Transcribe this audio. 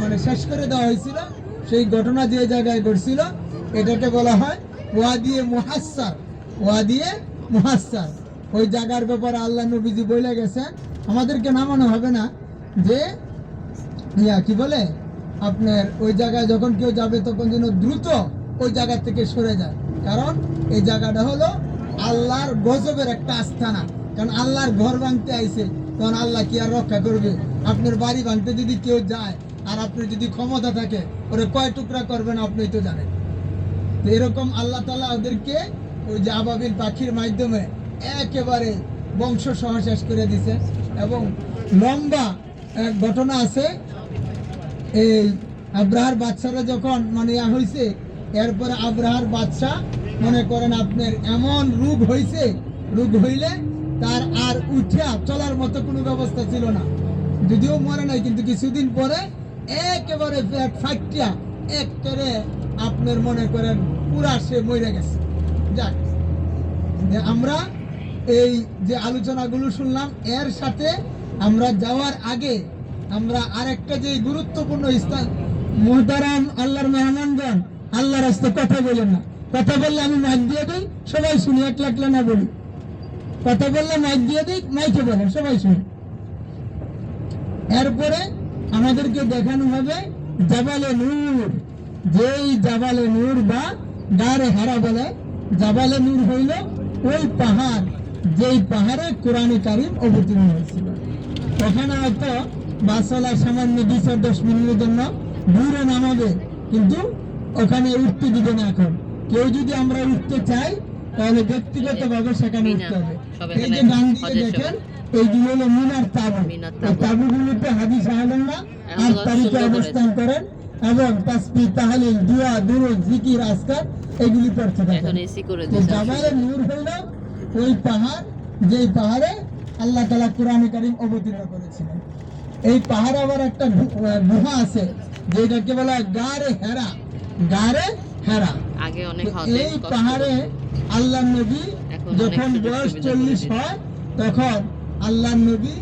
মানে শেষ করে দেওয়া হয়েছিল। সেই ঘটনা যে জায়গায় ঘটছিল এটাকে বলা হয় ওয়াদিয়ে মুহাসসার। ওয়াদিয়ে মুহাসসার ওই জায়গার ব্যাপারে আল্লাহ নবীজি বলে গেছেন, আমাদেরকে নামানো হবে না যে কি বলে আপনার ওই জায়গায় যখন কেউ যাবে তখন যেন দ্রুত ওই জায়গা থেকে সরে যায়, কারণ এই জায়গাটা হলো আল্লাহর গজবের একটা আস্থানা। কারণ আল্লাহর ঘর ভাঙতে আইছে, তখন আল্লাহ কি আর রক্ষা করবে? আপনার বাড়ি ভাঙতে যদি কেউ যায় আর আপনার যদি ক্ষমতা থাকে ওরে কয় টুকরা করবেন আপনি তো জানেন। তো এরকম আল্লাহ তাআলা ওদেরকে ওই যে আবাবিল পাখির মাধ্যমে একেবারে বংশ সহ শেষ করে দিছে। এবং লম্বা এক ঘটনা আছে, এই আব্রাহার বাদশারা যখন মানে হয়েছে, এরপরে আব্রাহার বাদশাহ মনে করেন আপনার এমন রোগ হয়েছে, রোগ হইলে তার আর উঠিয়া চলার মতো কোনো ব্যবস্থা ছিল না। যদিও মরে নাই, কিন্তু কিছুদিন পরে একেবারে পেট ফাটিয়া একেবারে আপনার মনে করেন পুরা সে মরে গেছে। যাক, যে আমরা এই যে আলোচনাগুলো শুনলাম এর সাথে আমরা যাওয়ার আগে আমরা আরেকটা যে গুরুত্বপূর্ণ স্থান, মুহতারাম আল্লাহর মেহমানগণ, আল্লাহর রাস্তায় কথা বলেন না। কথা বললে আমি মাইক দিয়ে দিই, সবাই শুনি, একলা একলা না বলি। কথা বললে মাইক দিয়ে দিই, মাইকে বলেন, সবাই শুনি। এরপরে আমাদেরকে দেখানো হবে জাবালে নূর। যেই জাবালে নূর বা গারে হারা বলে, জাবালে নূর হইল ওই পাহাড় যেই পাহাড়ে কোরআনে কারীম অবতীর্ণ হয়েছিল। ওখানে হয়তো বাসলা সামান্য 2-10 মিনিটের জন্য দূরে নামাবে, কিন্তু ওখানে উঠতে দিবে না। এখন কেউ যদি আমরা উঠতে চাই তাহলে ব্যক্তিগত ভাবে সেখানে উঠতে হবে। এই যে ডান দিকে দেখেন এইগুলো হলো মিনার তাবু। এই তাবুগুলোতে হাজী শাহজাহানরা 8 তারিখে অবস্থান করেন এবং তাসবিহ, তাহলিল, দুআ, দুরূদ, জিকির, আজকার এগুলি করতে থাকেন। জাবালে নূর হইল ওই পাহাড় যেই পাহাড়ে আল্লাহ তাআলা কোরআনে কারীম অবতীর্ণ করেছিলেন। এই পাহাড়ে আবার একটা গুহা আছে যেটাকে বলা হয় গারে হেরা। গারে হেরা এই পাহাড়ে আল্লাহ নবী যখন বয়স 40 হয় তখন আল্লাহ নবী